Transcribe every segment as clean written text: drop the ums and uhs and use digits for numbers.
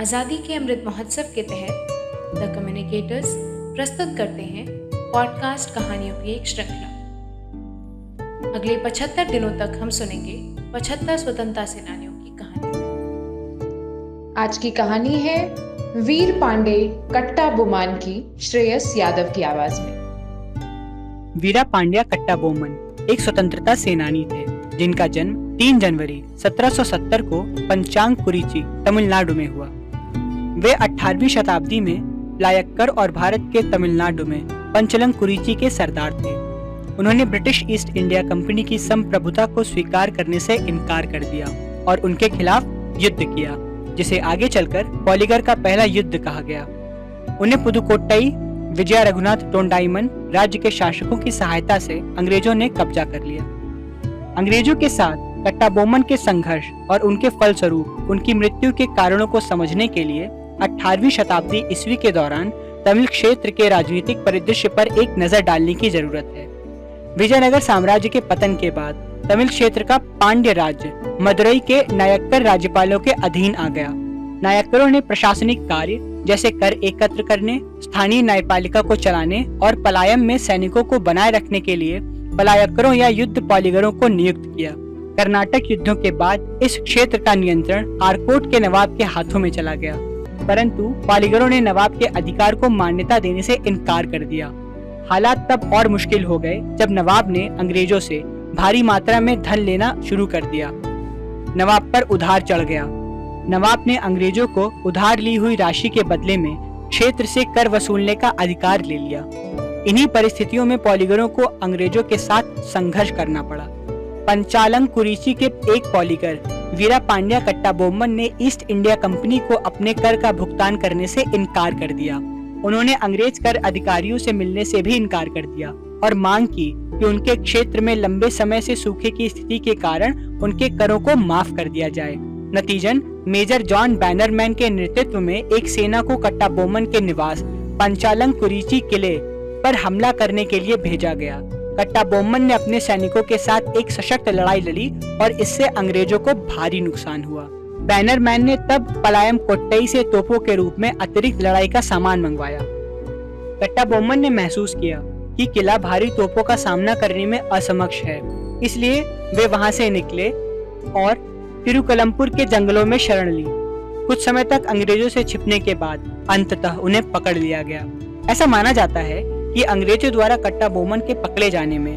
आज़ादी के अमृत महोत्सव के तहत द कम्युनिकेटर्स प्रस्तुत करते हैं पॉडकास्ट कहानियों की एक श्रृंखला। अगले 75 दिनों तक हम सुनेंगे 75 स्वतंत्रता सेनानियों की कहानी। आज की कहानी है वीर पांडे कट्टा बोमन की, श्रेयस यादव की आवाज में। वीरा पांड्या कट्टा बोमन एक स्वतंत्रता सेनानी थे जिनका जन्म 3 जनवरी 1770 को पंचांगकुरिची, तमिलनाडु में हुआ। वे 18वीं शताब्दी में लायक्कर और भारत के तमिलनाडु में पंचलंकुरिची के सरदार थे। उन्होंने ब्रिटिश ईस्ट इंडिया कंपनी की संप्रभुता को स्वीकार करने से इनकार कर दिया और उनके खिलाफ युद्ध किया, जिसे आगे चलकर पॉलीगर का पहला युद्ध कहा गया। उन्हें पुदुकोट्टई, विजय रघुनाथ टोंडाईमन राज्य के शासकों की सहायता से अंग्रेजों ने कब्जा कर लिया। अंग्रेजों के साथ कट्टा बोमन के संघर्ष और उनके फलस्वरूप उनकी मृत्यु के कारणों को समझने के लिए 18वीं शताब्दी ईस्वी के दौरान तमिल क्षेत्र के राजनीतिक परिदृश्य पर एक नजर डालने की जरूरत है। विजयनगर साम्राज्य के पतन के बाद तमिल क्षेत्र का पांड्य राज्य मदुरई के नायक्कर राज्यपालों के अधीन आ गया। नायक्करों ने प्रशासनिक कार्य जैसे कर एकत्र करने, स्थानीय न्यायपालिका को चलाने और पलायम में सैनिकों को बनाए रखने के लिए पलायक्करों या युद्ध पॉलीगरों को नियुक्त किया। कर्नाटक युद्धों के बाद इस क्षेत्र का नियंत्रण आरकोट के नवाब के हाथों में चला गया, परंतु पॉलीगरों ने नवाब के अधिकार को मान्यता देने से इनकार कर दिया। हालात तब और मुश्किल हो गए जब नवाब ने अंग्रेजों से भारी मात्रा में धन लेना शुरू कर दिया। नवाब पर उधार चढ़ गया। नवाब ने अंग्रेजों को उधार ली हुई राशि के बदले में क्षेत्र से कर वसूलने का अधिकार ले लिया। इन्हीं परिस्थितियों में पॉलीगरों को अंग्रेजों के साथ संघर्ष करना पड़ा। पंचालंकुरिची के एक पॉलीगर वीरा पांड्या कट्टा बोमन ने ईस्ट इंडिया कंपनी को अपने कर का भुगतान करने से इनकार कर दिया। उन्होंने अंग्रेज कर अधिकारियों से मिलने से भी इनकार कर दिया और मांग की कि उनके क्षेत्र में लंबे समय से सूखे की स्थिति के कारण उनके करों को माफ कर दिया जाए। नतीजन मेजर जॉन बैनरमैन के नेतृत्व में एक सेना को कट्टा बोमन के निवास पंचालंकुरिची किले पर हमला करने के लिए भेजा गया। कट्टा बोमन ने अपने सैनिकों के साथ एक सशक्त लड़ाई लड़ी और इससे अंग्रेजों को भारी नुकसान हुआ। बैनरमैन ने तब पलायम कोट्टई से तोपों के रूप में अतिरिक्त लड़ाई का सामान मंगवाया। कट्टा बोमन ने महसूस किया कि किला भारी तोपों का सामना करने में असमक्ष है, इसलिए वे वहां से निकले और तिरुकलमपुर के जंगलों में शरण ली। कुछ समय तक अंग्रेजों से छिपने के बाद अंततः उन्हें पकड़ लिया गया। ऐसा माना जाता है कि अंग्रेजों द्वारा कट्टा बोमन के पकड़े जाने में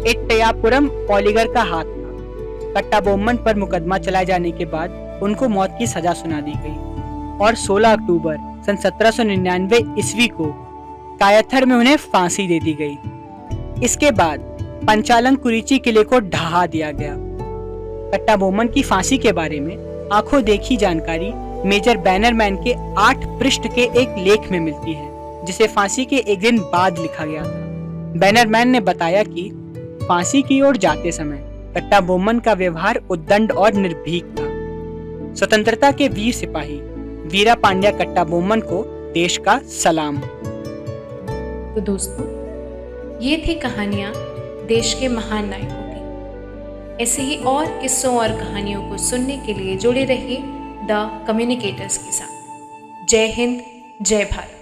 एट्टयापुरम पॉलीगर का हाथ था। कट्टा बोमन पर मुकदमा चलाए जाने के बाद उनको मौत की सजा सुना दी गई और 16 अक्टूबर सन 1799 ईस्वी को कायथर में उन्हें फांसी दे दी गई। इसके बाद पंचालंकुरिची किले को ढहा दिया गया। कट्टा बोमन की फांसी के बारे में आंखों देखी जानकारी मेजर बैनरमैन के 8 पृष्ठ के एक लेख में मिलती है, जिसे फांसी के एक दिन बाद लिखा गया था। बैनरमैन ने बताया कि फांसी की ओर जाते समय कट्टा बोमन का व्यवहार उद्दंड और निर्भीक था। स्वतंत्रता के वीर सिपाही वीरा पांड्या कट्टा बोमन को देश का सलाम। तो दोस्तों, ये थी कहानियां देश के महान नायकों की। ऐसे ही और किस्सों और कहानियों को सुनने के लिए जुड़े रहिए द कम्युनिकेटर्स के साथ। जय हिंद, जय भारत।